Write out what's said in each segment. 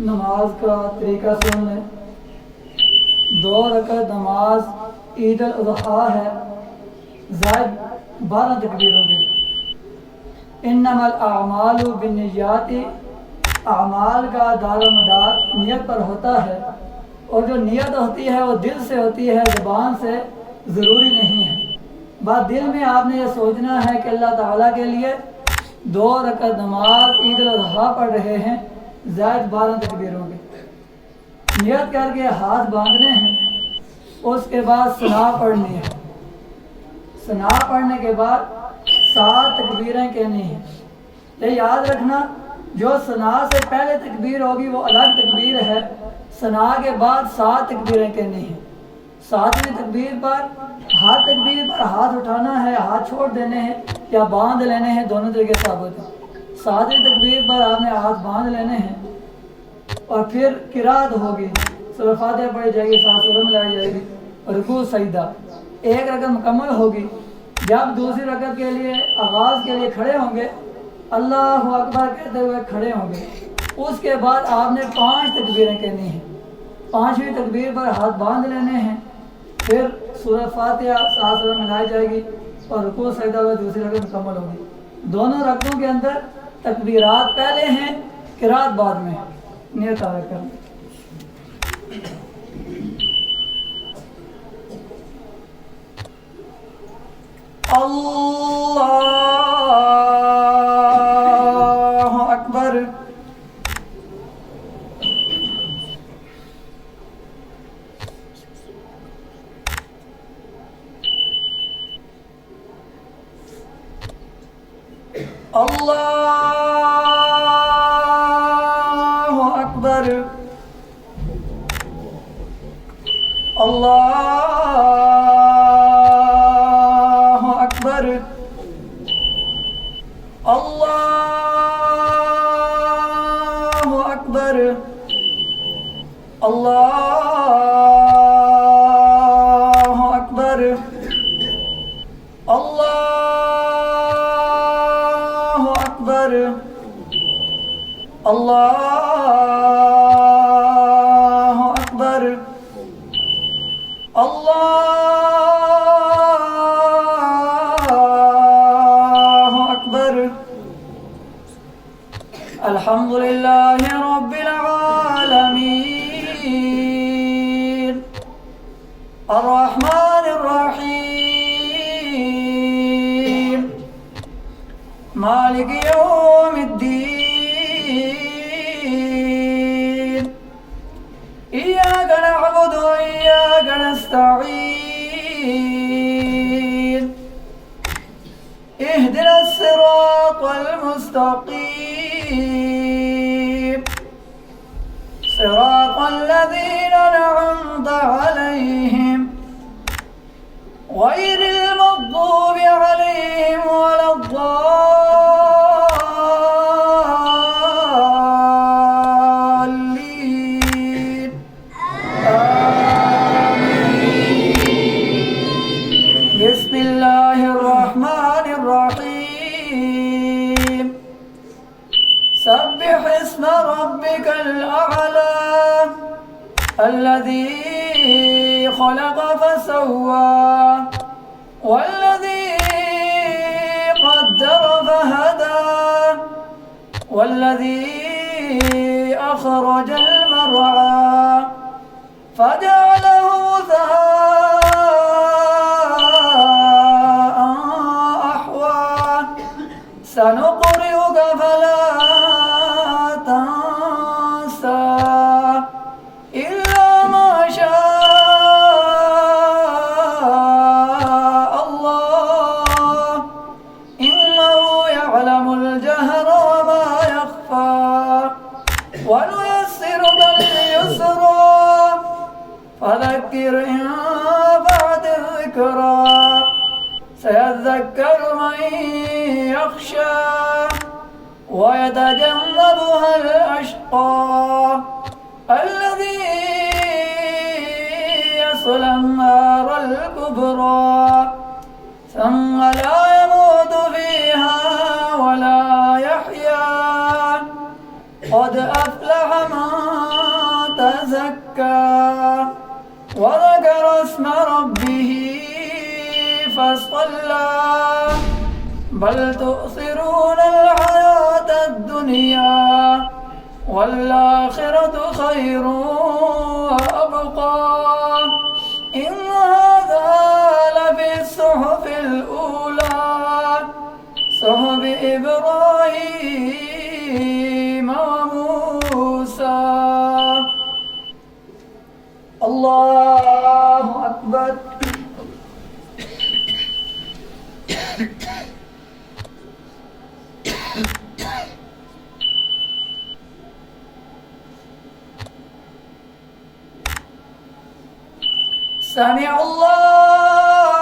نماز کا طریقہ سن لیں۔ 2 رکعت نماز عید الاضحیٰ ہے، زائد 12 تکبیروں کے۔ انما الاعمال بالنیات، اعمال کا دار و مدار نیت پر ہوتا ہے، اور جو نیت ہوتی ہے وہ دل سے ہوتی ہے، زبان سے ضروری نہیں ہے۔ بات دل میں آپ نے یہ سوچنا ہے کہ اللہ تعالیٰ کے لیے 2 رکعت نماز عید الاضحیٰ پڑھ رہے ہیں، زائد 12 تکبیروں کے۔ نیت کر کے ہاتھ باندھنے ہیں، اس کے بعد ثنا پڑھنی ہے۔ ثنا پڑھنے کے بعد 7 تکبیریں کہنی ہیں۔ یہ یاد رکھنا، جو ثنا سے پہلے تکبیر ہوگی وہ الگ تکبیر ہے، ثنا کے بعد 7 تکبیریں کہنی ہیں۔ 7ویں تکبیر پر ہر تکبیر پر ہاتھ اٹھانا ہے، ہاتھ چھوڑ دینے ہیں یا باندھ لینے ہیں، دونوں طریقے ثابت ہیں۔ 7ویں تکبیر پر آپ نے ہاتھ باندھ لینے ہیں، اور پھر قرات ہوگی، سورہ فاتحہ پڑھی جائے گی، 7 سورہ ملائی جائے گی، رکوع سجدہ، 1 رکعت مکمل ہوگی۔ جب دوسری رکعت کے لیے آغاز کے لیے کھڑے ہوں گے، اللہ اکبر کہتے ہوئے کھڑے ہوں گے، اس کے بعد آپ نے 5 تکبیریں کہنی ہیں۔ 5ویں تکبیر پر ہاتھ باندھ لینے ہیں، پھر سورہ فاتحہ 7 سورہ ملائی جائے گی، اور رکوع سجدہ ہوئے دوسری رکعت مکمل ہوگی۔ دونوں رکعتوں کے اندر تکبیرات پہلے ہیں، قرات بعد میں ہے۔ نیت آگے کریں۔ اللہ اکبر۔ اللہ اکبر۔ اللہ اکبر۔ اللہ اکبر۔ اللہ اکبر۔ اللہ اکبر۔ اللہ اکبر۔ اللہ اکبر۔ الحمد للہ رب العالمین، الرحمن الرحیم، مالک یوم الدین، ایاک نعبد و ایاک نستعین، اهدنا الصراط المستقیم، صراط الذین أنعمت عليهم غير المغضوب عليهم ولا الضالين آمين۔ بسم الله الرحمن الرحيم، سبح اسم ربك الأعلى الذي خلق فسوى والذي قدر فهدى والذي أخرج المرعى فجعله غثاء أحوى سنقرئك فلا تنسى إلا ما شاء الله إنه يعلم الجهر وما يخفى ونيسرك لليسرى فذكر إن نفعت الذكرى سيذكر من يخشى ويتجنبها الأشقى الذي يصلى النار الكبرى ثم لا يموت فيها ولا يحيا قد أفلح من تزكى وذكر اسم ربه فصلى بل تؤثرون الحياة الدنيا والآخرة خير وأبقى إن هذا لفي الصحف الأولى صحف إبراهيم وموسى. الله أكبر. سمع الله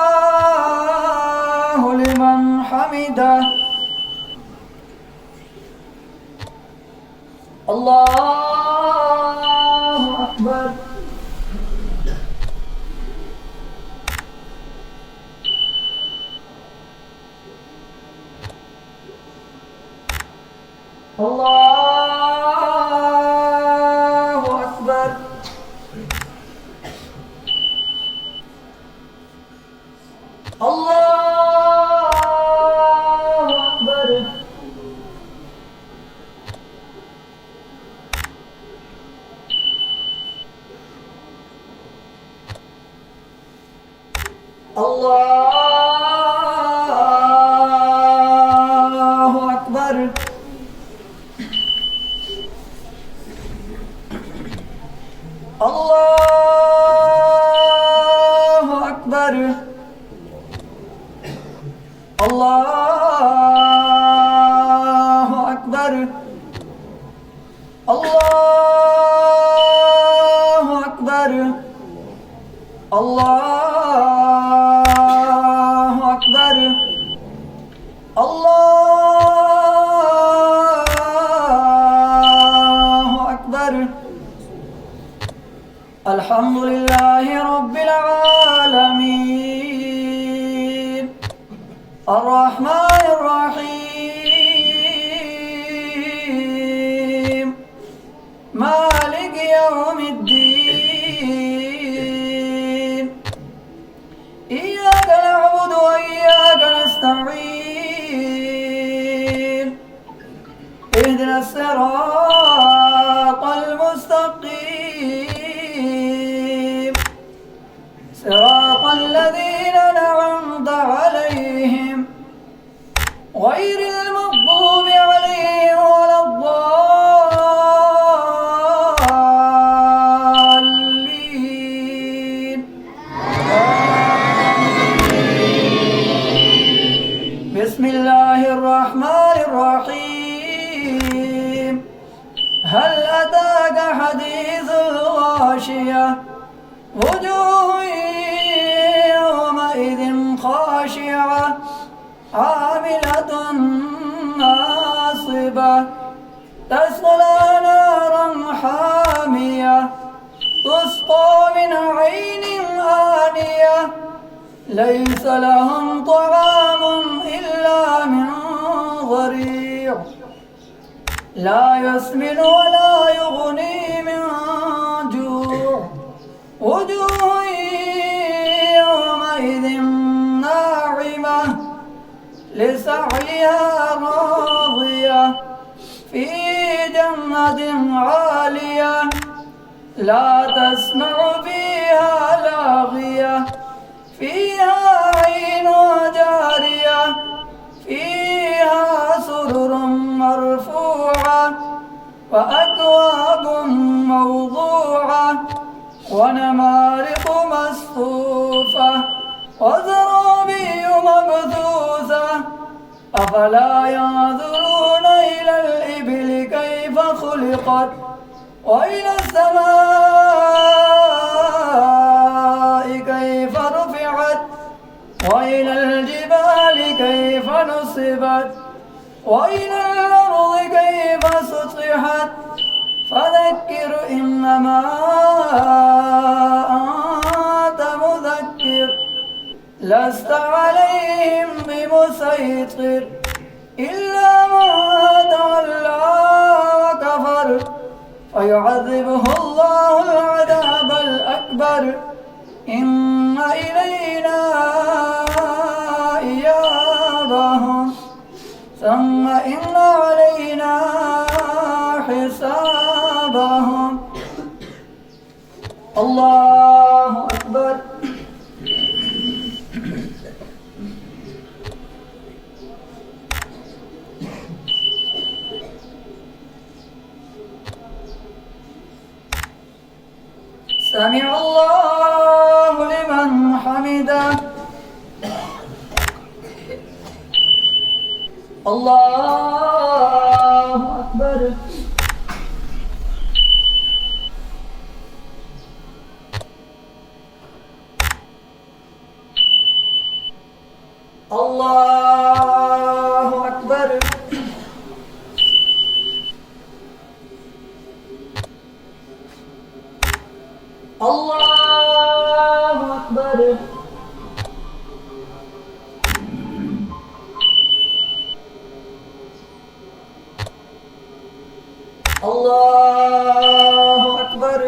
لمن حمده. الله أكبر. الله أكبر. الله أكبر. الله أكبر. الله أكبر. الله أكبر. الله أكبر. الله أكبر. الله أكبر. الحمد لله رب العالمين الرحمن الرحيم مالك يوم الدين إياك نعبد وإياك نستعين اهدنا الصراط المستقيم صراط الذين أنعمت عليهم غير المغضوب عليهم ولا الضالين. بسم الله الرحمن الرحيم هل أتاك حديث الغاشية وجوه يومئذ خاشعة عاملة ناصبة تصلى نارا حامية تسقى من عين آنية ليس لهم طعام إلا من ضريع لا يسمن ولا يغني من جوع وجوه يومئذ ناعمة لسعيها راضية في جنة عالية لا تسمع فيها لاغية فيها عين جارية فيها سرر مرفوعة وأكواب موضوعة ونمارق مصفوفة وزرابي مبثوثة أفلا ينظرون إلى الإبل كيف خلقت وإلى السماء كيف رفعت وإلى الجبال كيف نصبت وإلى الأرض كيف سطحت فذكر إنما أنت مذكر لست عليهم بمسيطر إلا من تولى وكفر فيعذبه الله العذاب الأكبر إن إلينا إيابهم ثم إن علينا حسابهم. الله أكبر. سمع الله لمن حمده. الله أكبر. الله أكبر. الله أكبر. الله أكبر.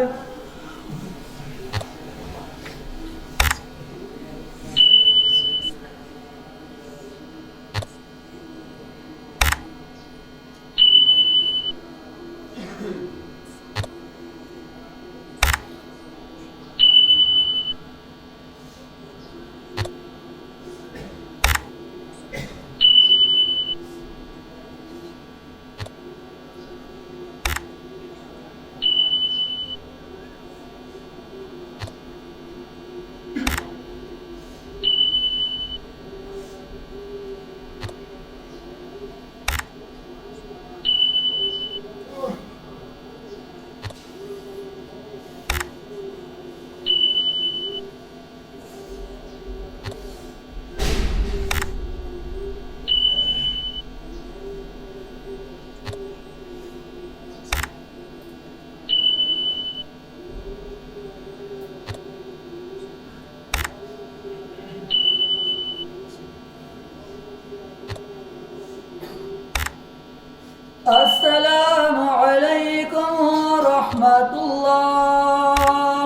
السلام عليكم ورحمة الله.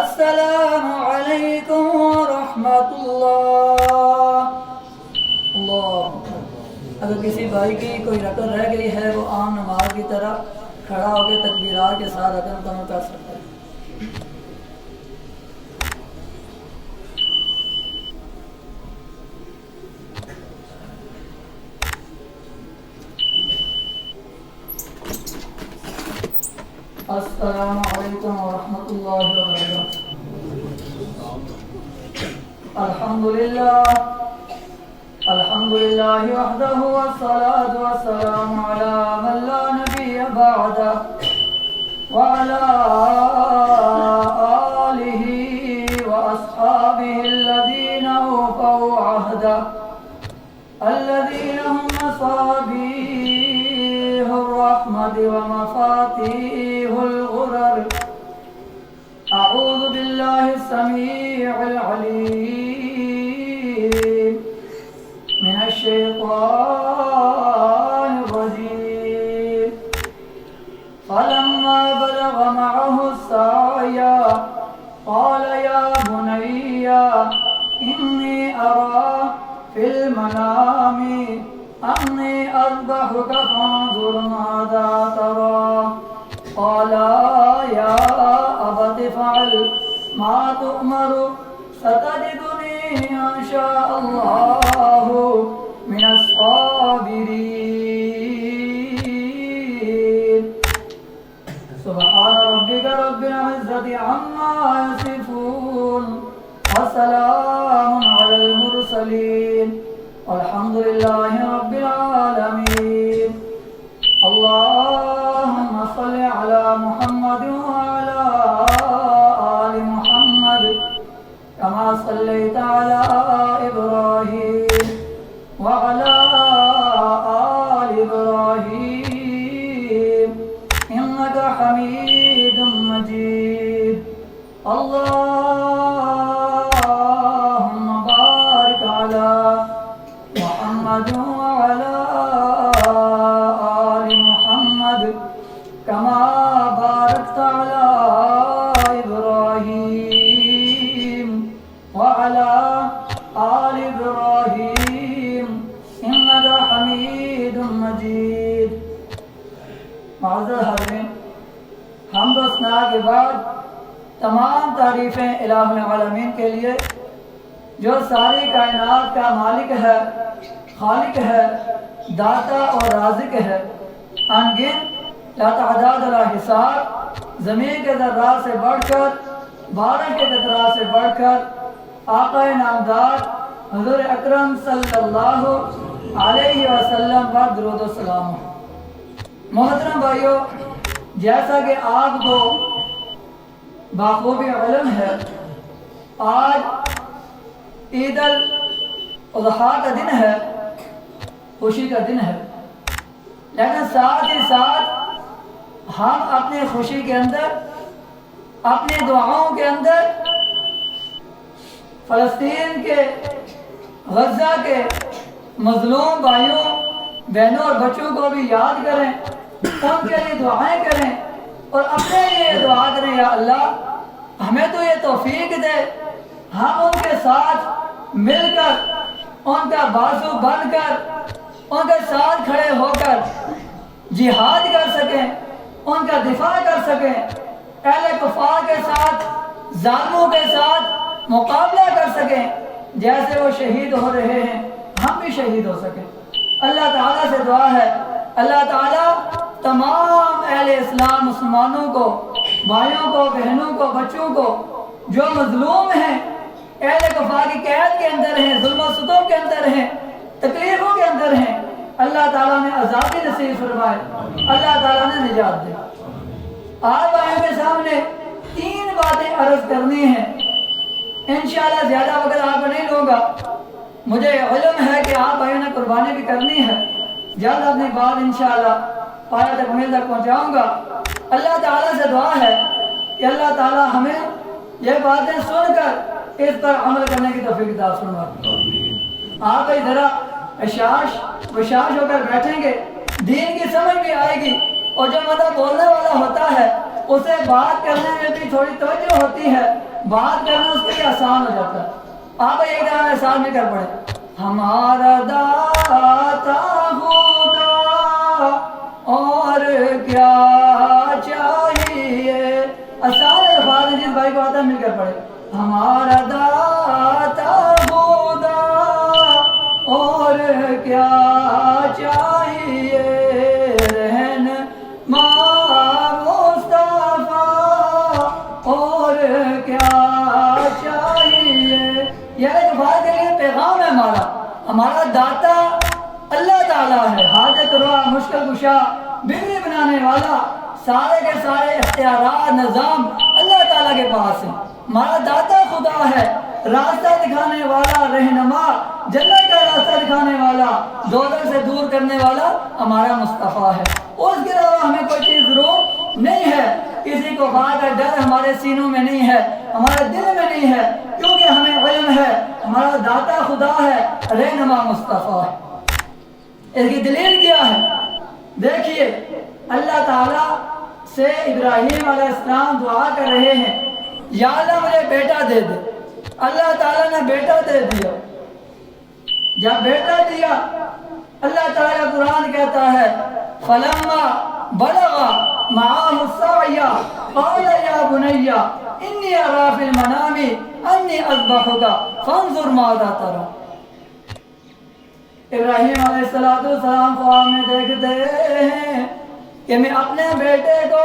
السلام عليكم ورحمة الله. اللہ. اگر کسی بھائی کی کوئی رکن رہ گئی ہے وہ عام نماز کی طرح کھڑا ہو کے تکبیرات کے ساتھ رکن مکمل کر سکتا ہے. السلام علیکم ورحمۃ اللہ وبرکاتہ. الحمد للہ وحدہ والصلاة والسلام علی من لا نبی بعدہ وعلى آلہ وأصحابہ الذین اوفوا عہدہ الذین هم مصابیح الرحمة ومفاتيح الغرر. أعوذ بالله السميع العليم من الشيطان الرجيم. فلما بلغ معه السعي قال يا بني إني أرى في المنام أني أذبحك فانظر ماذا ترى. قال يا أبت افعل ما تؤمر ستجدني إن شاء الله من الصابرين. سبحان ربك رب العزة عما يصفون وسلام على المرسلين والحمد لله رب العالمين. اللهم صل على محمد وعلى آل محمد كما صليت على إبراهيم وعلى آل إبراهيم إنك حميد مجيد. اللهم بارك على محمد وعلى آل محمد باركت على إبراهيم وعلى آل إبراهيم إنك حميد مجيد. معزز حاضرین، حمد و ثنا کے بعد تمام تعریفیں الہ العالمین کے لیے جو ساری کائنات کا مالک ہے، خالق ہے، داتا اور رازق ہے، ان گن لا تعداد لا حساب، زمین کے ذرات سے بڑھ کر، بارہ کے قطرات سے بڑھ کر آقا نامدار حضور اکرم صلی اللہ علیہ وسلم پر درود و سلام ہو. محترم بھائیو، جیسا کہ آپ کو بخوبی علم ہے، آج عید الاضحیٰ کا دن ہے، خوشی کا دن ہے، لیکن ساتھ ہی ساتھ ہم اپنی خوشی کے اندر، اپنی دعاؤں کے اندر فلسطین کے، غزہ کے مظلوم بھائیوں، بہنوں اور بچوں کو بھی یاد کریں، ان کے لیے دعائیں کریں اور اپنے لیے دعا کریں، یا اللہ ہمیں تو یہ توفیق دے ہم ان کے ساتھ مل کر، ان کا بازو بن کر، ان کے ساتھ کھڑے ہو کر جہاد کر سکیں، ان کا دفاع کر سکیں، اہل کفار کے ساتھ، ظالموں کے ساتھ مقابلہ کر سکیں. جیسے وہ شہید ہو رہے ہیں ہم بھی شہید ہو سکیں. اللہ تعالیٰ سے دعا ہے، اللہ تعالیٰ تمام اہل اسلام مسلمانوں کو، بھائیوں کو، بہنوں کو، بچوں کو جو مظلوم ہیں، اہل کفار کی قید کے اندر ہیں، ظلم و ستم کے اندر ہیں، تکلیفوں کے اندر ہیں، اللہ تعالیٰ نے آزادی نصیب فرمائے، اللہ تعالیٰ نے نجات دے. آپ بھائیوں کے سامنے 3 باتیں عرض کرنی ہیں. انشاءاللہ زیادہ وقت آپ کو نہیں لوں گا، مجھے علم ہے کہ آپ بھائیوں نے قربانی بھی کرنی ہے. جلد اپنی بات انشاءاللہ پایا تکمیل تک پہنچاؤں گا. اللہ تعالیٰ سے دعا ہے کہ اللہ تعالیٰ ہمیں یہ باتیں سن کر اس پر عمل کرنے کی توفیق عطا فرمائے. آپ ذرا بشاش ہو کر بیٹھیں گے، دین کی سمجھ بھی آئے گی، اور جو مطلب بولنے والا ہوتا ہے اسے بات کرنے میں بھی تھوڑی توجہ ہوتی ہے، بات کرنا اس کے لیے آسان ہو جاتا ہے. آپ ایک دفعہ میرے ساتھ میں کر پڑے، ہمارا داتا خدا اور کیا چاہیے. آسان الفاظ ہیں، جس بھائی کو آتا ہے مل کر پڑھے. ہمارا داتا خدا اور کیا چاہیے، رہنما مصطفیٰ اور کیا چاہیے. یہ ایک بات کے لیے پیغام ہے ہمارا داتا اللہ تعالیٰ ہے، حاجت روا، مشکل کشا، بیوی بنانے والا، سارے کے سارے اختیارات، نظام اللہ تعالیٰ کے پاس ہیں. ہمارا داتا خدا ہے، راستہ دکھانے والا، رہنما، جنت کا راستہ دکھانے والا، دوزخ سے دور کرنے والا ہمارا مصطفیٰ ہے. اس کے علاوہ ہمیں کوئی چیز ضرور نہیں ہے. کسی کو خدا کا ڈر ہمارے سینوں میں نہیں ہے، ہمارے دل میں نہیں ہے، کیونکہ ہمیں علم ہے ہمارا داتا خدا ہے، رہنما مصطفیٰ ہے. اس کی دلیل کیا ہے؟ دیکھیے، اللہ تعالیٰ سے ابراہیم علیہ السلام دعا کر رہے ہیں، یا اللہ مجھے بیٹا دے دے. اللہ تعالیٰ نے بیٹا دے دیا. جب بیٹا دیا، اللہ تعالیٰ قرآن کہتا ہے فَلَمَّا بَلَغَ مَعَهُ السَّعْيَ قَالَ يَا بُنَيَّ إِنِّي أَرَىٰ فِي الْمَنَامِ أَنِّي أَذْبَحُكَ فَانظُرْ مَاذَا تَرَىٰ. ابراہیم علیہ السلام خواب میں دیکھتے ہیں کہ میں اپنے بیٹے کو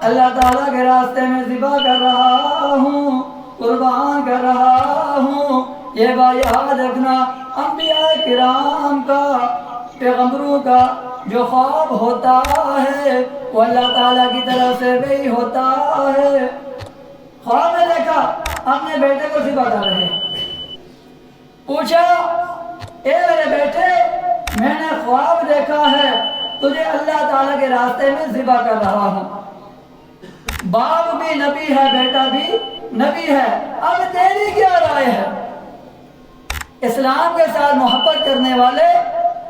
اللہ تعالیٰ کے راستے میں ذبح کر رہا ہوں، قربان کر رہا ہوں. یہ بات یاد رکھنا، انبیاء کرام کا، پیغمبروں کا جو خواب ہوتا ہے وہ اللہ تعالیٰ کی طرف سے بھی ہوتا ہے. خواب میں دیکھا اپنے بیٹے کو ذبح کر رہے، پوچھا اے میرے بیٹے، میں نے خواب دیکھا ہے تجھے اللہ تعالیٰ کے راستے میں ذبح کر رہا ہوں. باپ بھی نبی ہے، بیٹا بھی نبی ہے، اب تیری کیا رائے ہے؟ اسلام کے ساتھ محبت کرنے والے،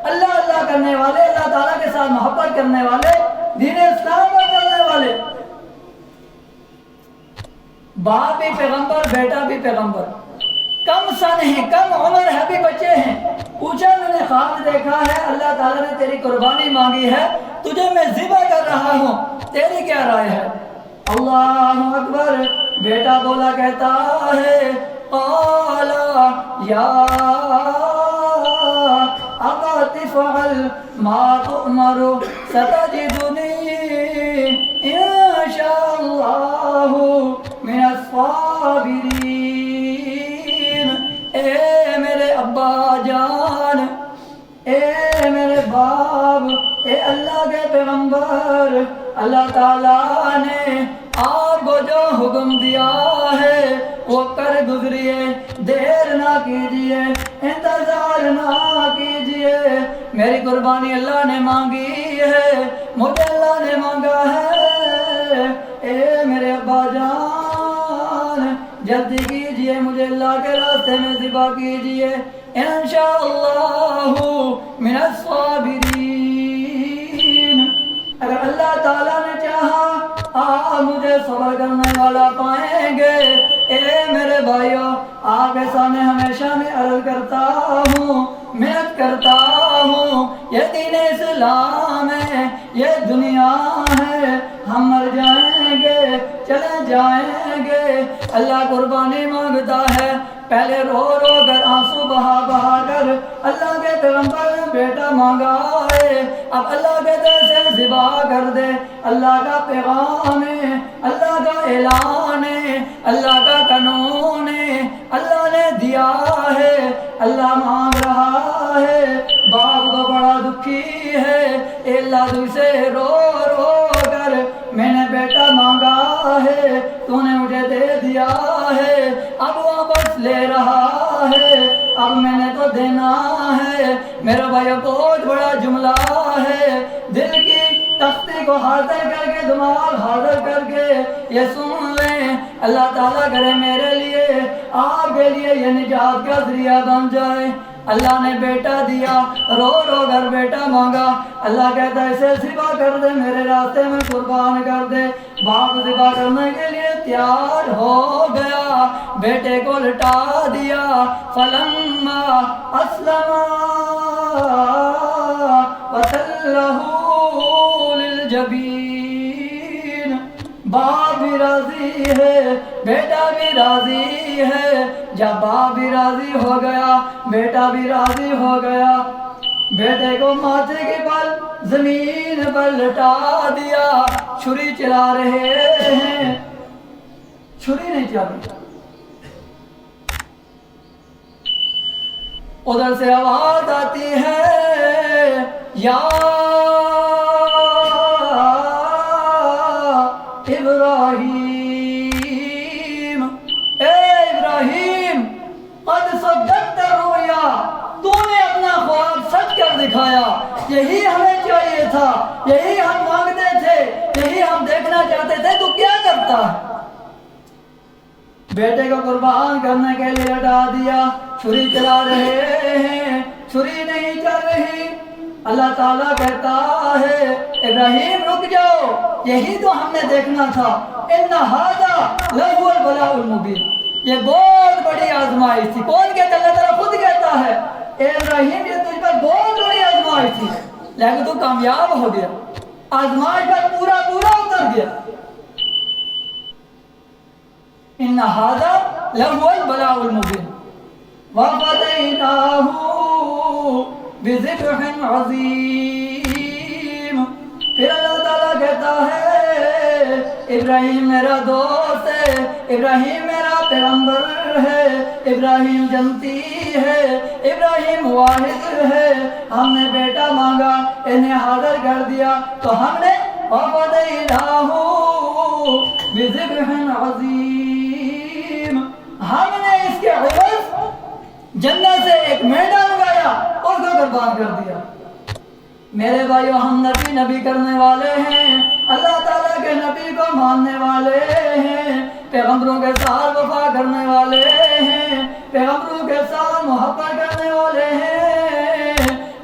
اللہ اللہ کرنے والے، اللہ تعالیٰ کے ساتھ محبت کرنے والے، دین اسلام پر چلنے والے، باپ بھی پیغمبر بیٹا بھی پیغمبر، کم سن ہے، کم عمر ہے، بھی بچے ہیں، پوچھا میں نے خواب دیکھا ہے، اللہ تعالیٰ نے تیری قربانی مانگی ہے، تجھے میں ذبح کر رہا ہوں، تیری کیا رائے ہے؟ اللہ اکبر، بیٹا بولا کہتا ہے قال یا ابا تفعل ما تؤمر ستجدنی انشاء اللہ من الصابرین۔ اے میرے ابا جان، اے میرے باپ، اے اللہ کے پیغمبر، اللہ تعالیٰ نے آپ کو جو حکم دیا ہے وہ کر گزریے، دیر نہ کیجیے، انتظار نہ کیجیے، میری قربانی اللہ نے مانگی ہے، مجھے اللہ نے مانگا ہے، اے میرے ابا جان جلدی کیجیے، مجھے اللہ کے راستے میں ذبح کیجیے، انشاءاللہ من الصابرین۔ اگر اللہ تعالیٰ نے چاہا آپ مجھے صبر کرنے والا پائیں گے۔ اے میرے بھائیوں، آپ کے سامنے ہمیشہ میں عرض کرتا ہوں، محنت کرتا ہوں، یہ دین اسلام ہے، یہ دنیا ہے، ہم مر جائیں گے، چلے جائیں گے، اللہ قربانی مانگتا ہے، پہلے رو رو کر آنسو بہا بہا کر اللہ کے پیغمبر نے بیٹا مانگا ہے، اب اللہ کے در سے ذبح کر دے، اللہ کا پیغام ہے، اللہ کا اعلان ہے، اللہ کا قانون ہے، اللہ نے دیا ہے، اللہ مانگ رہا ہے، باپ کو بڑا دکھی ہے، اے اللہ تجھ سے رو رو کر میں نے بیٹا مانگا ہے، تو نے مجھے دے دیا ہے، اب واپس لے رہا ہے، اب میں نے تو دینا ہے۔ میرا بھائی بہت بڑا جملہ ہے، دل کی تختی کو حاضر کر کے، دماغ حاضر کر کے یہ سن لیں، اللہ تعالیٰ کرے میرے لیے آپ کے لیے یہ نجات کا ذریعہ بن جائے۔ اللہ نے بیٹا دیا، رو رو کر بیٹا مانگا، اللہ کہتا ہے اسے ذبح کر دے، میرے راستے میں قربان کر دے۔ باپ ذبح کرنے کے لیے تیار ہو گیا، بیٹے کو لٹا دیا، فلما اسلم وتلہ للجبین۔ باپ بھی راضی ہے، بیٹا بھی راضی ہے، جب باپ بھی راضی ہو گیا، بیٹا بھی راضی ہو گیا، بیٹے کو ماتھے کے بل زمین پر لٹا دیا، چھری چلا رہے ہیں، چھری نہیں چلی، ادھر سے آواز آتی ہے یا ابراہیم، اے ابراہیم قد صدقت الرؤیا، تو نے اپنا خواب سچ کر دکھایا، یہی ہمیں چاہیے تھا، یہی ہم مانگتے تھے، یہی ہم دیکھنا چاہتے تھے، تو کیا کرتا ہے؟ بیٹے کو قربان کرنے کے لیے لٹا دیا، چھری چلا رہے ہیں، چھری نہیں چل رہی، اللہ تعالیٰ کہتا ہے ابراہیم رک جاؤ، یہی تو ہم نے دیکھنا تھا، ان ھذا لہو البلاء المبین، یہ بہت بڑی آزمائش تھی۔ کون کہتا ہے؟ اللہ تعالیٰ خود کہتا ہے اے ابراہیم یہ تجھ پر بہت بڑی آزمائش تھی، لیکن تو کامیاب ہو گیا، آزمائش پر پورا پورا اتر گیا۔ ان ھذا لہو البلاء المبین وَفَدَيْنَاهُ بِذِبْحٍ عَظِيمٍ۔ پھر اللہ تعالیٰ کہتا ہے ابراہیم میرا دوست ہے، ابراہیم میرا پیغمبر ہے، ابراہیم جنتی ہے، ابراہیم واحد ہے، ہم نے بیٹا مانگا، انہیں حاضر کر دیا، تو ہم نے وَفَدَيْنَاهُ بِذِبْحٍ عَظِيمٍ، ہم نے اس کے عوض جنت سے ایک مینڈا اگایا، اس کو قربان کر دیا۔ میرے بھائیو، ہم نبی کرنے والے ہیں، اللہ تعالیٰ کے نبی کو ماننے والے ہیں، پیغمبروں کے ساتھ وفا کرنے والے ہیں، پیغمبروں کے ساتھ محبت کرنے والے ہیں۔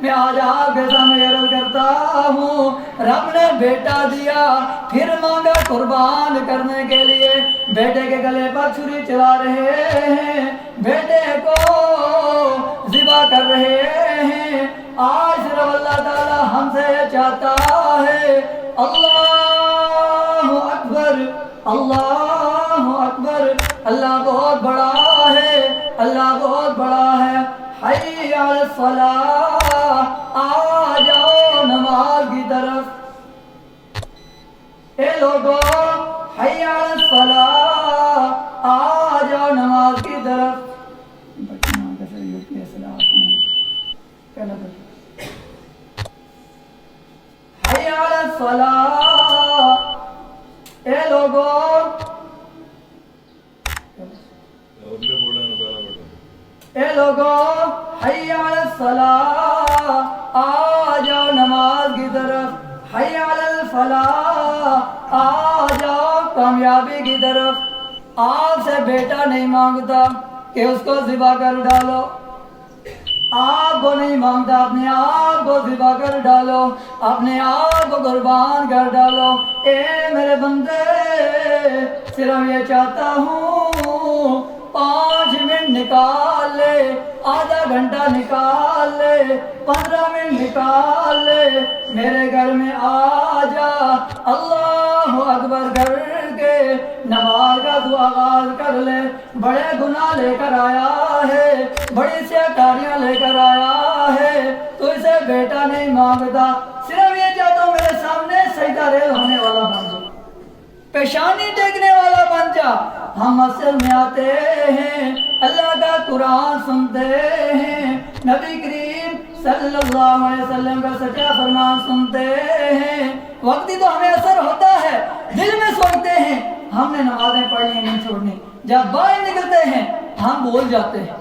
میں آج آپ کے سامنے عرض کرتا چاہتا ہوں. رب نے بیٹا دیا پھر مانگا قربان کرنے کے لیے. بیٹے کے گلے پر چھری چلا رہے ہیں, بیٹے کو ذبح کر رہے ہیں. آج صرف اللہ تعالی ہم سے یہ چاہتا ہے. اللہ اکبر, اللہ اکبر. اللہ بہت بڑا ہے, اللہ بہت بڑا ہے. حی علی الصلاۃ, آ جاؤ نماز کی طرف. اے لوگو حی علی الصلاۃ, آ جاؤ نماز کی طرف. حی علی الصلاۃ, اے لوگو اے لوگو حی علی الصلاۃ, آ جاؤ نماز کی طرف. حی علی الفلاح, آ جاؤ کامیابی کی طرف. آپ سے بیٹا نہیں مانگتا کہ اس کو ذبح کر ڈالو, آپ کو نہیں مانگتا اپنے آپ کو ذبح کر ڈالو, اپنے آپ کو قربان کر ڈالو. اے میرے بندے, صرف یہ چاہتا ہوں 5 منٹ نکال لے, آدھا گھنٹہ نکال لے, 15 منٹ نکال لے, میرے گھر میں آ جا. اللہ اکبر کر کے نماز کا تو آغاز کر لے. بڑے گناہ لے کر آیا ہے, بڑی سیاکاریاں لے کر آیا ہے, تو اسے بیٹا نہیں مانگتا. صرف یہ چاہتا ہوں میرے سامنے سجدہ ریز ہونے والا بن جا, پیشانی ٹیکنے والا بن جا. ہم مسجد میں آتے ہیں, اللہ کا قرآن سنتے ہیں, نبی کریم صلی اللہ علیہ وسلم کا سچا فرمان سنتے ہیں. وقتی تو ہمیں اثر ہوتا ہے, دل میں سوچتے ہیں ہم نے نمازیں پڑھنی نہیں چھوڑنی, جب باہر نکلتے ہیں ہم بھول جاتے ہیں.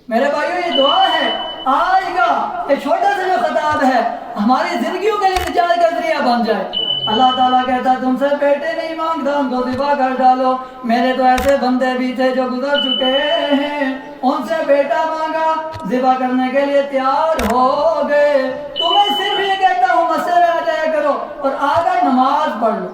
میرے بھائیوں یہ دعا ہے, آج کا یہ چھوٹا سا جو خطاب ہے ہماری زندگیوں کے لیے نجات کا ذریعہ بن جائے. اللہ تعالیٰ کہتا ہے تم سے بیٹے نہیں مانگتا, ان کو ذبح کر ڈالو. میرے تو ایسے بندے بھی تھے جو گزر چکے ہیں, ان سے بیٹا مانگا, ذبح کرنے کے لیے تیار ہو گئے. تمہیں صرف یہ کہتا ہوں مسجد میں آ جایا کرو اور آ کر نماز پڑھ لو.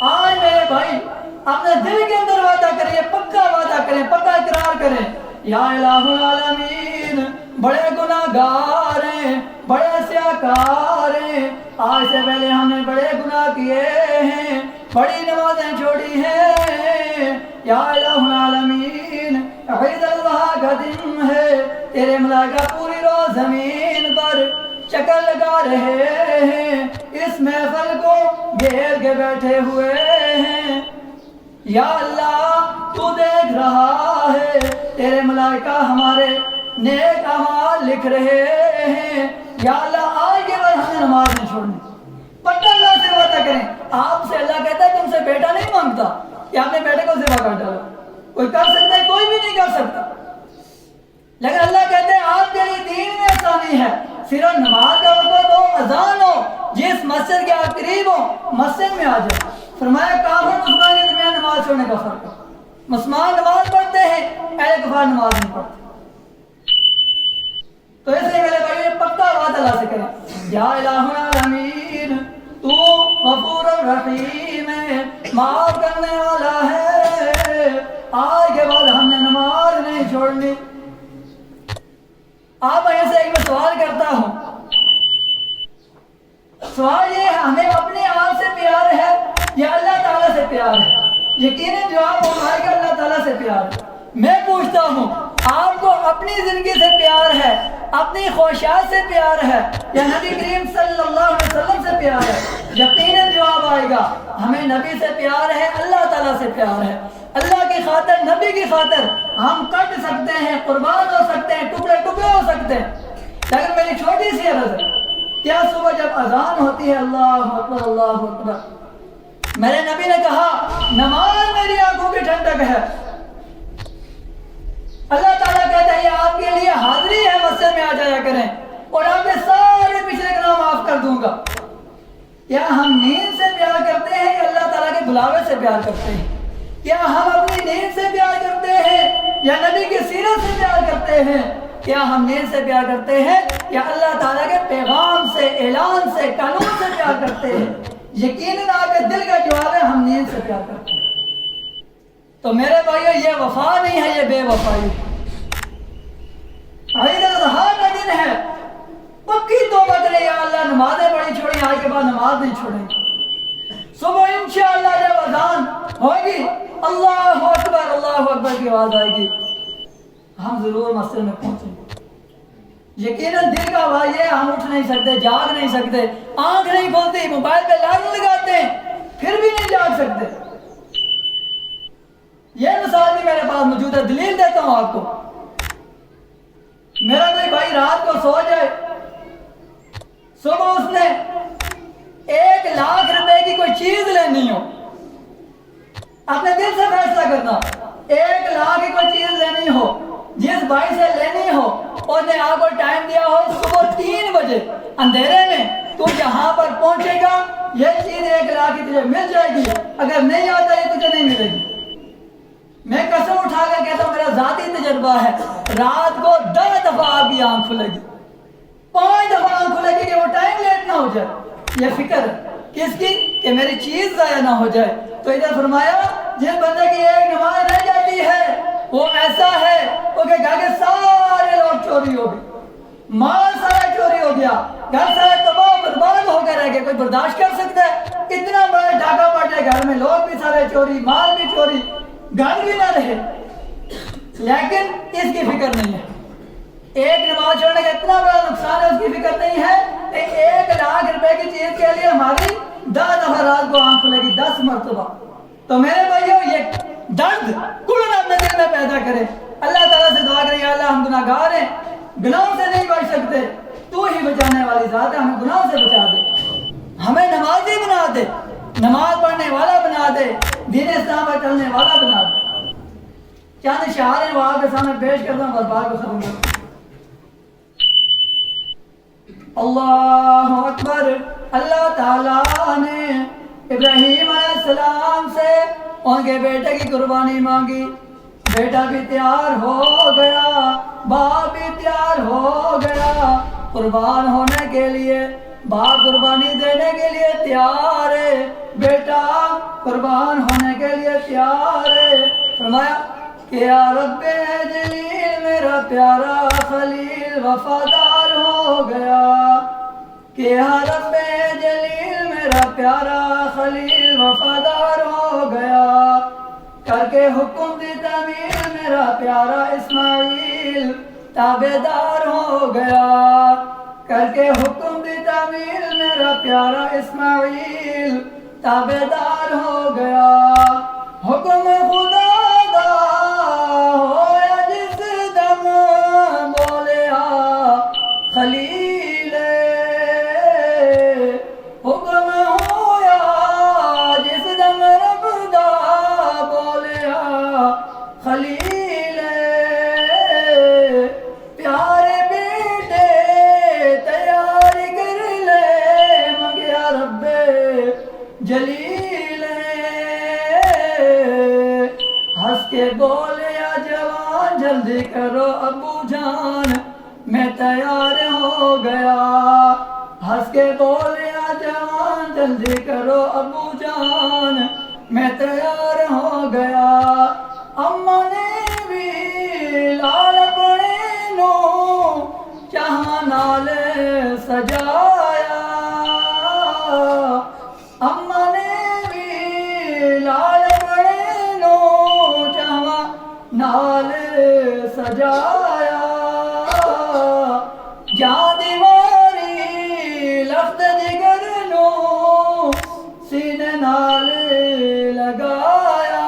آج میرے بھائی اپنے دل کے اندر وعدہ کریں, پکا وعدہ کریں, پکا اقرار کریں, یا الہ العالمین, بڑے گناہگار ہیں, بڑے سیاکار ہیں, آج سے پہلے ہم نے بڑے گناہ کیے ہیں, بڑی نمازیں چھوڑی ہیں. یا الہ العالمین, عید اللہ کا دن ہے, تیرے ملائکہ پوری روز زمین پر چکر لگا رہے ہیں, اس محفل کو گھیر کے بیٹھے ہوئے ہیں. یا اللہ تو دیکھ رہا ہے, تیرے ملائکہ ہمارے نیک اعمال لکھ رہے ہیں. یا اللہ آج کے بعد ہمیں نماز نہیں چھوڑنی. پکا اللہ سے وعدہ کریں. آپ سے اللہ کہتا ہے تم سے بیٹا نہیں مانگتا کہ آپ نے بیٹے کو ذبح کر ڈالو. کوئی کر سکتا ہے, کوئی بھی نہیں کر سکتا, لیکن اللہ کہتے ہیں آپ کے لیے دین میں آسانی ہے. صرف نماز کا وقت ہو, اذان ہو, جس مسجد کے آپ قریب ہو مسجد میں آ جائے. فرمایا کافر مسلمان کے درمیان نماز چھوڑنے کا فرق ہے. مسلمان نماز پڑھتے ہیں, اہل کفار نماز نہیں پڑھتے. تو اس لیے میرے بھائی پکا وعدہ اللہ سے کریں, یا الہ العالمین, تو غفور الرحیم ہے, معاف کرنے والا ہے. آج کے بعد ہم نے نماز نہیں چھوڑنی. آپ ایسے ایک میں سوال کرتا ہوں, سوال یہ ہے ہمیں اپنے آپ سے پیار ہے یا اللہ تعالیٰ سے پیار ہے؟ یقیناً جواب ہوگا کہ اللہ تعالیٰ سے پیار ہے. میں پوچھتا ہوں آپ کو اپنی زندگی سے پیار ہے, اپنی خواہشات سے پیار ہے, یا نبی کریم صلی اللہ علیہ وسلم سے پیار ہے؟ یقیناً جواب آئے گا ہمیں نبی سے پیار ہے, اللہ تعالیٰ سے پیار ہے. اللہ کی خاطر, نبی کی خاطر ہم کٹ سکتے ہیں, قربان ہو سکتے ہیں, ٹکڑے ٹکڑے ہو سکتے ہیں. لیکن میری چھوٹی سی عرض ہے, کیا صبح جب اذان ہوتی ہے اللہ اکبر اللہ اکبر, میرے نبی نے کہا نماز میری آنکھوں کی ٹھنڈک ہے. اللہ تعالیٰ کہتا ہے یہ آپ کے لیے حاضری ہے, مسجد میں آ جایا کریں اور آپ کے سارے پچھلے گناہ معاف کر دوں گا. کیا ہم نیند سے پیار کرتے ہیں یا اللہ تعالیٰ کے بلاوے سے پیار کرتے ہیں؟ کیا ہم اپنی نیند سے پیار کرتے ہیں یا نبی کی سیرت سے پیار کرتے ہیں؟ کیا ہم نیند سے پیار کرتے ہیں یا اللہ تعالیٰ کے پیغام سے، اعلان سے، قانون سے پیار کرتے ہیں؟ یقیناً آپ کے دل کا جواب ہے ہم نیند سے پیار کرتے ہیں۔ تو میرے بھائیو یہ وفا نہیں ہے، یہ بے وفائی ہے۔ عید الاضحیٰ کا دن ہے، پکی توبہ کریں یا اللہ نمازیں بڑی چھوڑی، آج کے بعد نماز نہیں چھوڑیں گے۔ صبح انشاءاللہ جب اذان ہوگی اللہ اکبر کی آواز آئے گی، ہم ضرور مسجد میں پہنچیں گے۔ یقیناً دل کا بھائی ہے، ہم اٹھ نہیں سکتے، جاگ نہیں سکتے، آنکھ نہیں کھولتی، موبائل پہ لائن لگاتے ہیں پھر بھی نہیں جاگ سکتے۔ یہ مثال بھی میرے پاس موجود ہے، دلیل دیتا ہوں آپ کو۔ میرا کوئی بھائی رات کو سو جائے، صبح اس نے 1,00,000 روپے کی کوئی چیز لینی ہو، اپنے دل سے فیصلہ کرنا 1,00,000 کی کوئی چیز لینی ہو، جس بھائی سے لینی ہو اس نے آپ کو ٹائم دیا ہو صبح 3 بجے اندھیرے میں، تو یہاں پر پہنچے گا، یہ چیز 1,00,000 کی تجھے مل جائے گی، اگر نہیں آتا یہ تجھے نہیں ملے گی۔ میں قسم اٹھا کر کہتا ہوں، میرا ذاتی تجربہ ہے، رات کو 10 دفعہ آپ کی آنکھ کھلے گی، 5 دفعہ آنکھ کھلے گی کہ وہ ٹائم لیٹ نہ ہو جائے۔ یہ فکر ہے کس کی؟ کہ میری چیز ضائع نہ ہو جائے۔ تو ادھر فرمایا جس بندے کی ایک نماز رہ جاتی ہے وہ ایسا ہے وہ کہ گھر کے سارے لوگ چوری ہو گئے، مال سارا چوری ہو گیا، گھر سارے تباہ برباد ہو کر رہ گئے۔ کوئی برداشت کر سکتا ہے اتنا بڑا ڈاکہ پڑ جائے، گھر میں لوگ بھی سارے چوری، مال بھی چوری، گھر بھی نہ رہے، لیکن اس کی فکر نہیں ہے۔ ایک نماز چھوڑنے کا اتنا بڑا نقصان ہے، اس کی فکر نہیں ہے کہ 1,00,000 روپے کی چیز کے لیے ہماری 10 دفعہ رات کو آنکھ کھلے گی، 10 مرتبہ۔ تو میرے بھائیو یہ درد کل اپنے دل میں پیدا کرے، اللہ تعالیٰ سے دعا کریں، یا اللہ ہم گناہ گار ہیں، گناہوں سے نہیں بچ سکتے، تو ہی بچانے والی ذات ہے، ہمیں گناہوں سے بچا دے، ہمیں نمازی بنا دے، نماز پڑھنے والا بنا دے، دین اسلام پر چلنے والا بنا دے۔ چند اشعار ہیں وہ آپ کے سامنے پیش کرتا ہوں، بس بات کو ختم کرتا ہوں۔ اللہ اکبر۔ اللہ تعالیٰ نے ابراہیم علیہ السلام سے ان کے بیٹے کی قربانی مانگی، بیٹا بھی تیار ہو گیا، باپ بھی تیار ہو گیا قربان ہونے کے لیے، باپ قربانی دینے کے لیے تیار ہے، بیٹا قربان ہونے کے لیے تیار ہے۔ فرمایا کہ یا رب جلیل میرا پیارا خلیل وفادار ہو گیا، کہ یا رب جلیل میرا پیارا خلیل وفادار ہو گیا، کر کے حکم دی تعمیل میرا پیارا اسماعیل تابعدار ہو گیا، کر کے حکم دی تعمیل میرا پیارا اسماعیل تابعدار ہو گیا۔ حکم خدا دا ہویا جس دم بولیا خلیل، حکم ہویا جس دم رب دا بولیا خلیل، پیارے بیٹے تیاری کر لے منگیا رب جلیل، ہنس کے بولیا جوان جلدی کرو ابو جان میں تیار ہو گیا، ہنس کے بولیا جوان جلدی کرو ابو جان میں تیار ہو گیا، اماں نے بھی لال اپنے نو چاہاں نال سجایا، اماں نے بھی لال اپنے نو چاہاں نال سجایا، جان دیواری لفظ جگر نو سینے نال لگایا،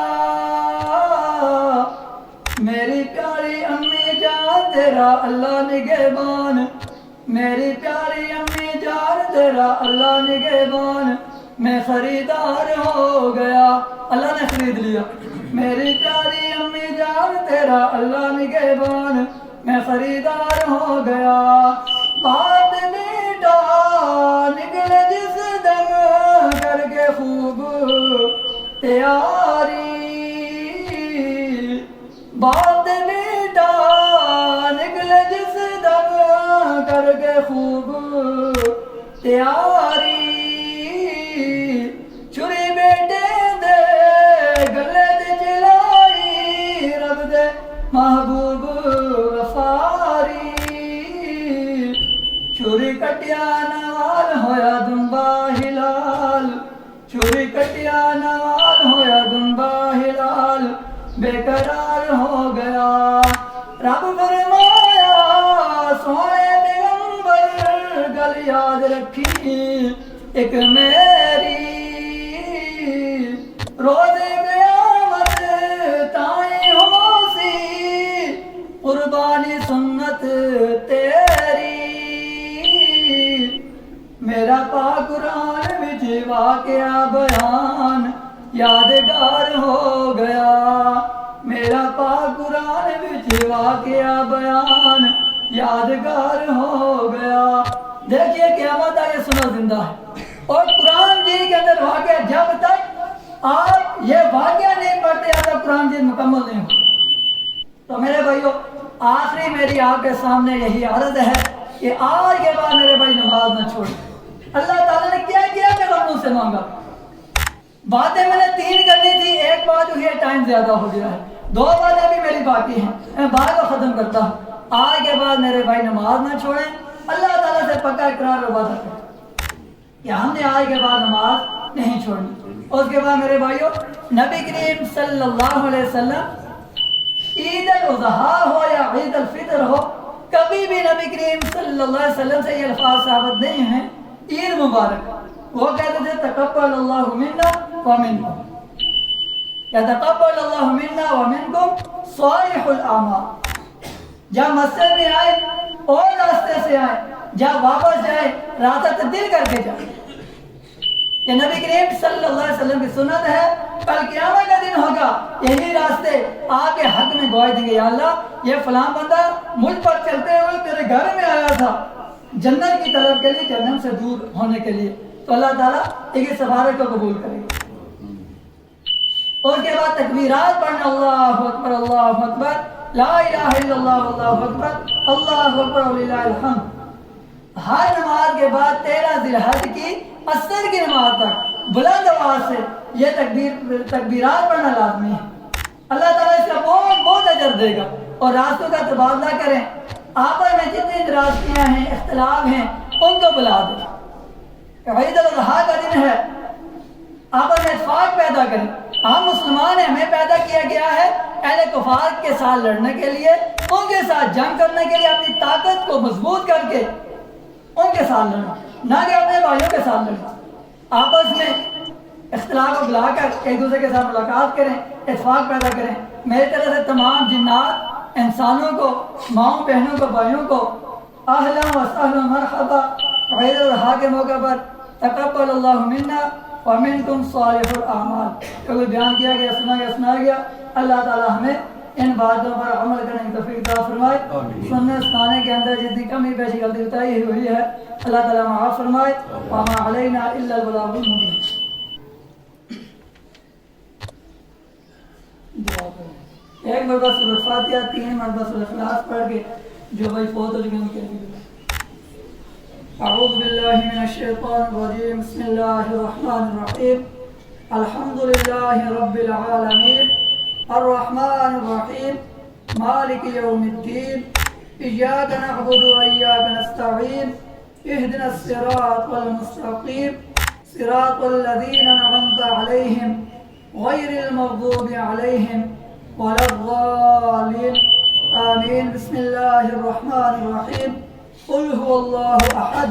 میری پیاری امی جان تیرا اللہ نگہبان، میری پیاری امی جان تیرا اللہ نگہبان، میں خریدار ہو گیا، اللہ نے خرید لیا، میری پیاری امی جان تیرا اللہ نگہبان، میں خریدار ہو گیا، بات بیٹا نکلے جس دم کر کے خوب تیاری، بات بیٹا نکلے جس کر کے خوب تیاری چھری بیٹے دے گلے تے چلائی رب دے محبوب غفاری چھری کٹیا نوال ہویا دنبا ہلال چھری کٹیا نوال ہویا دنبا ہلال بے قرار ہو گیا رب فرمایا سونے پیغمبر گل یاد رکھی ایک میری روز قیامت تائیں ہو سی قربانی سنت تیری میرا پاک قرآن وچ واقعہ بیان یادگار ہو گیا میرا پاک قرآن وچ واقعہ بیان یادگار ہو گیا دیکھیے قیامت آگے سنا زندہ ہے اور قرآن جی کے اندر واقعہ جب تک آپ یہ واقعہ نہیں پڑھتے آپ کا قرآن جی مکمل نہیں ہو تو میرے بھائیو آخری میری آپ کے سامنے یہی عرض ہے کہ آج کے بعد میرے بھائی نماز نہ چھوڑیں اللہ تعالیٰ نے کیا کیا کہ ہم سے مانگا باتیں میں نے 3 کرنی تھی ایک بات ہوئی ہے ٹائم زیادہ ہو گیا ہے 2 باتیں بھی میری باقی ہیں میں بات کو ختم کرتا ہوں آج کے بعد میرے بھائی نماز نہ چھوڑیں اللہ تعالیٰ سے پکا اقرار اور وعدہ کریں کہ ہم نے آج کے بعد نماز نہیں چھوڑنی اس کے بعد میرے بھائیو نبی کریم صلی اللہ علیہ وسلم عید الاضحیٰ ہو یا عید الفطر ہو کبھی بھی نبی کریم صلی اللہ علیہ وسلم سے یہ الفاظ ثابت نہیں ہیں عید مبارک وہ کہتے تھے تقبل اللہ منا ومنکم یا تقبل اللہ منا ومنکم صالح الاعمال جب مسجد میں آئے اور راستے سے آئے جب واپس جائے راستہ تبدیل کر کے جائے یہ نبی کریم صلی اللہ علیہ وسلم کی سنت ہے کل قیامت کا دن ہوگا یہی راستے آپ کے حق میں گواہی دیں گے یا اللہ یہ فلاں بندہ مجھ پر چلتے ہوئے تیرے گھر میں آیا تھا جنت کی طلب کے لیے جہنم سے دور ہونے کے لیے تو اللہ تعالیٰ ایک سفارش کو قبول کرے گا اور کے بعد تکبیرات پڑھنا اللہ اکبر لا الہ الا اللہ واللہ اکبر اللہ اکبر وللہ الحمد ہر نماز کے بعد 13 ذی الحج کی عصر کی نماز تک بلند آواز سے یہ تکبیرات پڑھنا لازمی ہے اللہ تعالیٰ اس کا بہت اجر دے گا اور راستوں کا تبادلہ کریں آپس میں جتنی درازیاں ہیں اختلاف ہیں ان کو بلا دیں عید الاضحیٰ کا دن ہے آپس میں اتفاق پیدا کریں ہم مسلمان ہیں ہمیں پیدا کیا گیا ہے اہل کفار کے ساتھ لڑنے کے لیے ان کے ساتھ جنگ کرنے کے لیے اپنی طاقت کو مضبوط کر کے ان کے ساتھ لڑنا نہ کہ اپنے بھائیوں کے ساتھ لڑنا آپس میں اختلاف کو بلا کر ایک دوسرے کے ساتھ ملاقات کریں اتفاق پیدا کریں میری طرح سے تمام جنات انسانوں کو ماؤں بہنوں کو بھائیوں کو اہلا و سہلا مرحبا عید الاضحیٰ کے موقع پر تقبل اللہ منا ومنکم صالح الاعمال کیونکہ بیان کیا گیا سنا گیا اللہ تعالی ہمیں ان باتوں پر عمل کرنے کی توفیق عطا فرمائے سننے سنانے کے اندر جتنی کمی بیشی غلطی بتائی ہوئی ہے اللہ تعالی معاف فرمائے وما علینا الا البلاغ المبین ایک مرتبہ سورۃ فاتحہ 3 مرتبہ سورۃ اخلاص پڑھ کے جو بھائی فوت ہو چکے ہیں ان کے لیے اعوذ باللہ من الشیطان الرجیم بسم اللہ الرحمن الرحیم الحمد للہ رب العالمین الرحمن الرحیم مالک یوم الدین ایاک نعبد و ایاک نستعین اہدنا الصراط المستقیم صراط الذین انعمت علیہم غیر المغضوب علیہم ولا الضالین آمین بسم اللہ الرحمن الرحیم قل هو الله احد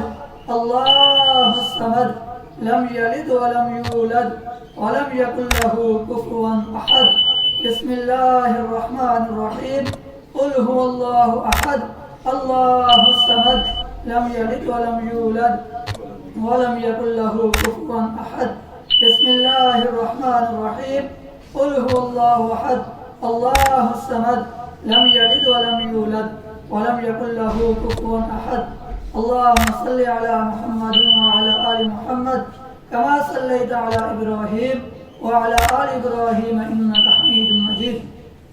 الله الصمد لم يلد ولم يولد ولم يكن له كفوا احد بسم الله الرحمن الرحيم قل هو الله احد الله الصمد لم يلد ولم يولد ولم يكن له كفوا احد بسم الله الرحمن الرحيم قل هو الله احد الله الصمد لم يلد ولم يولد ولم يكن له كفوا أحد اللهم صل على محمد وعلى آل محمد كما صليت على إبراهيم وعلى آل إبراهيم إنك حميد مجيد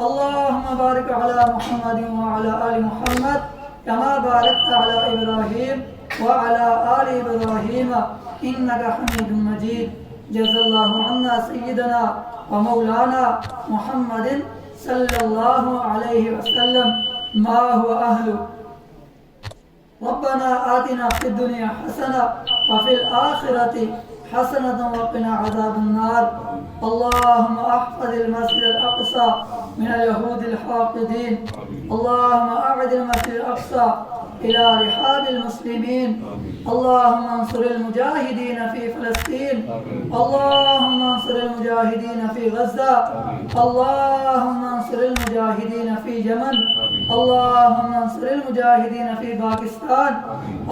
اللهم بارك على محمد وعلى آل محمد كما باركت على إبراهيم وعلى آل إبراهيم إنك حميد مجيد. جزا الله عنا سيدنا ومولانا محمد صلى الله عليه وسلم ما هو أهله. ربنا آتنا في الدنيا حسنة وفي الآخرة حسنة وقنا عذاب النار. اللهم احفظ المسجد الأقصى من اليهود الحاقدين. اللهم أعد المسجد الأقصى إلى رحاب المسلمين. اللهم انصر المجاهدين في فلسطين. اللهم انصر المجاهدين في غزة. اللهم انصر المجاهدين في يمن. اللهم انصر المجاهدين في باكستان.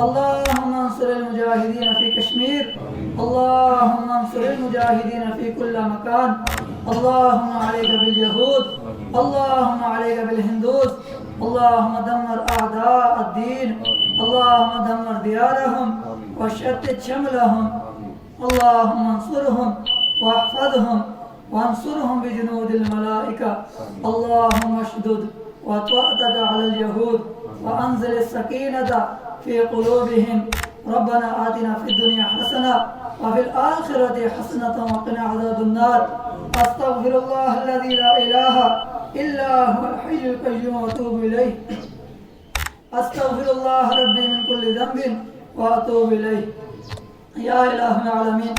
اللهم انصر المجاهدين في كشمير. اللهم انصر المجاهدين في كل مكان. اللهم عليك باليهود. اللهم عليك بالهندوس. اللهم دمر أعداء الدين. اللهم دمر ديارهم وشتت شملهم. اللهم انصرهم واحفظهم وانصرهم بجنود الملائكة. اللهم اشدد وطأتك على اليهود وأنزل السكينة في قلوبهم. ربنا آتنا في الدنيا حسنة وفي الآخرة حسنة وقنا عذاب النار. أستغفر الله الذي لا إله إلا هو الحي القيوم وأتوب إليه. أستغفر الله ربي من كل ذنب وأتوب إليه. یا الہ العالمین،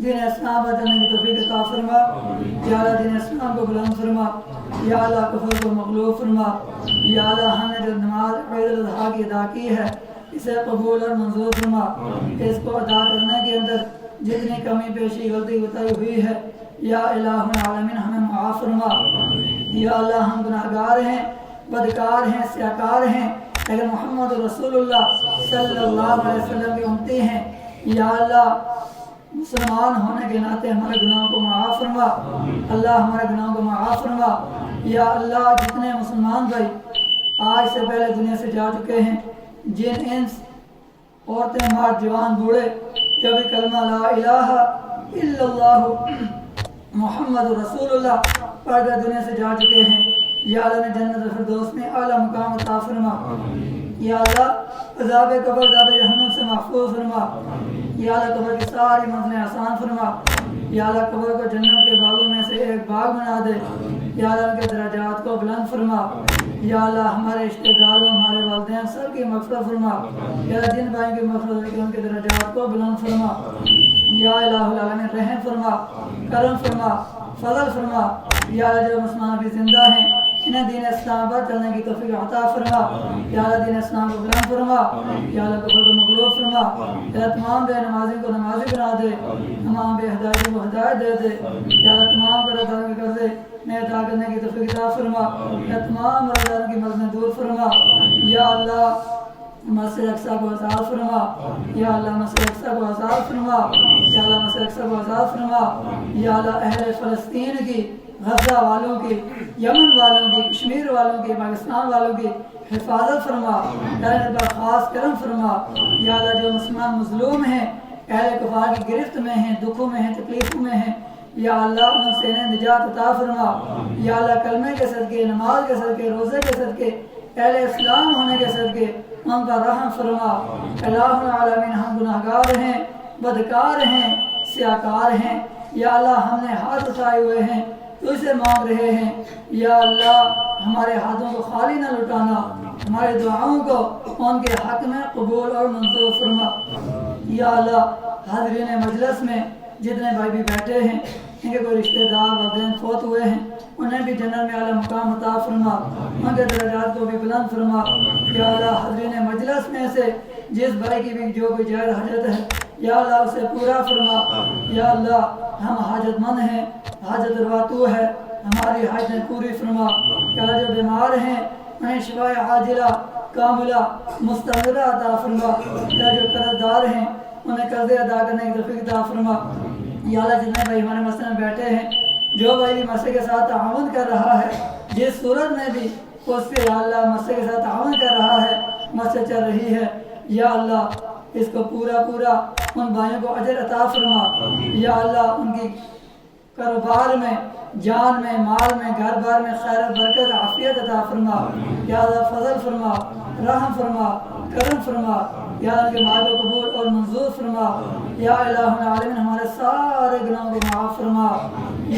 دین اسلام پر چلنے کی توفیق عطا فرما. یا اللہ دین اسلام کو بلند فرما. یا اللہ کفر کو مغلوب فرما. یا اللہ ہم نے جو نماز عید الاضحیٰ کی ادا کی ہے اسے قبول اور منظور فرما. اس کو ادا کرنے کے اندر جتنی کمی پیشی غلطی بتائی ہوئی ہے یا الہ العالمین ہمیں معاف فرما. یا اللہ ہم گناہگار ہیں، بدکار ہیں، سیاکار ہیں، لیکن محمد رسول اللہ صلی اللہ علیہ وسلم کی امتی ہیں. یا اللہ مسلمان ہونے کے ناطے ہمارے گناہوں کو معاف فرما. اللہ ہمارے گناہوں کو معاف فرما. یا اللہ جتنے مسلمان بھائی آج سے پہلے دنیا سے جا چکے ہیں، جن انس عورتیں مرد جوان بوڑھے جو بھی کلمہ لا الہ الا اللہ محمد رسول اللہ پڑھ کر دنیا سے جا چکے ہیں، یا اللہ نے جنت الفردوس میں اعلیٰ مقام عطا فرما. یا اللہ عذاب قبر عذاب جہنم سے محفوظ فرما. یا اللہ قبر کی ساری منزلیں آسان فرما. یا اللہ قبر کو جنت کے باغوں میں سے ایک باغ بنا دے. یا اللہ ان کے درجات کو بلند فرما. یا اللہ ہمارے رشتہ داروں، ہمارے والدین سب کی مغفرت فرما. یا اللہ جن بھائیوں کی مغفرت کی ان کے درجات کو بلند فرما. یا الہ العالمین رحم فرما، کرم فرما، فضل فرما. یا اللہ جو مسلمان بھی زندہ ہیں انہیں دین اسلام پر چلنے کی توفیق عطا فرما. یا اللہ دین اسلام کو بلند فرما. یا اللہ کفر کو مغلوب فرما. یا اللہ تمام بے نمازی کو نمازی بنا دے، تمام بے ہدایتی کو ہدایت دے دے. یا اللہ تمام قرض داروں کے قرضے میں ادا کرنے کی توفیق عطا فرما. یا تمام قرض داروں کی مرضیں دور فرما. یا اللہ مسجد اقصیٰ کو آزاد فرما. یا اللہ مسجد اقصیٰ کو آزاد فرما. یا اللہ مسجد اقصیٰ کو آزاد فرما. یا اللہ اہل فلسطین کی، غزہ والوں کی، یمن والوں کی، کشمیر والوں کی، پاکستان والوں کی حفاظت فرما. یا اللہ ان پر خاص کرم فرما. یا اللہ جو مسلمان مظلوم ہیں، اہل کفار کی گرفت میں ہیں، دکھوں میں ہیں، تکلیفوں میں ہیں، یا اللہ ان سے انہیں نجات عطا فرما. یا اللہ کلمے کے صدقے، نماز کے صدقے، روزے کے صدقے، اہل اسلام ہونے کے صدقے ان پر رحم فرما. الہ العالمین ہم گناہگار ہیں، بدکار ہیں، سیاکار ہیں. یا اللہ ہم نے ہاتھ اٹھائے ہوئے ہیں، تو اسے مانگ رہے ہیں. یا اللہ ہمارے ہاتھوں کو خالی نہ لٹانا، ہمارے دعاؤں کو ان کے حق میں قبول اور منظور فرما. یا اللہ حاضرین مجلس میں جتنے بھائی بھی بیٹھے ہیں، ان کے کوئی رشتہ دار والدین فوت ہوئے ہیں، انہیں بھی جنت میں اعلیٰ مقام عطا فرما، ان کے درجات کو بھی بلند فرما. یا اللہ حاضرین مجلس میں سے جس بھائی کی بھی جو کوئی جائز حاجت ہے، یا اللہ اسے پورا فرما. یا اللہ ہم حاجت مند ہیں، حاجت روا تو ہے، ہماری حاجتیں پوری فرما. یا اللہ جو بیمار ہیں انہیں شفاء عاجلہ کاملہ مستمرہ عطا فرما. یا جو قرض دار ہیں انہیں قرضے ادا کرنے کی توفیق عطا فرما. یا اللہ جتنے بھائی ہمارے مسجد میں بیٹھے ہیں، جو بھائی بھی مسجد کے ساتھ تعاون کر رہا ہے، جس صورت میں بھی اس سے یا اللہ مسجد کے ساتھ تعاون کر رہا ہے، مسجد چل رہی ہے، یا اللہ اس کو پورا ان بھائیوں کو اجر عطا فرما. یا اللہ ان کی کاروبار میں، جان میں، مال میں، گھر بار میں خیر و برکت عافیت عطا فرما، یا اللہ فضل فرما، رحم فرما، کرم فرما، یا اللہ کے مال کو قبول اور منظور فرما، یا الہ العالمین ہمارے سارے گناہوں کو معاف فرما،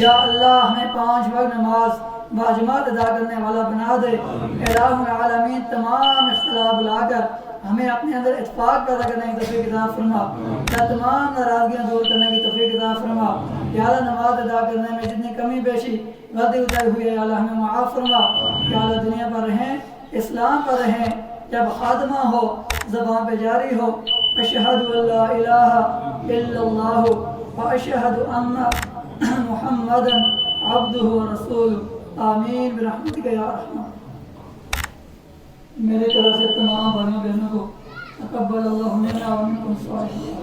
یا اللہ ہمیں 5 وقت نماز باجماعت ادا کرنے والا بنا دے، الہ العالمین تمام اختلاف بلا کر ہمیں اپنے اندر اتفاق پیدا کرنے کی توفیق عطا فرما، یا تمام ناراضگیاں دور کرنے کی توفیق عطا فرما، یا اللہ نماز ادا کرنے میں جتنی کمی بیشی غلطی اتاری ہوئی ہے یا اللہ ہمیں معاف فرما، یا اللہ دنیا پر رہیں، اسلام پر رہیں، جب خاتمہ ہو زبان پہ جاری ہو اشہد ان لا الہ الا اللہ و اشہد ان محمد عبدہ و رسولہ، آمین برحمتک یا رحمن۔ میرے طرف سے تمام بھائیوں بہنوں کو تقبل اللہ منا و منکم صالحین۔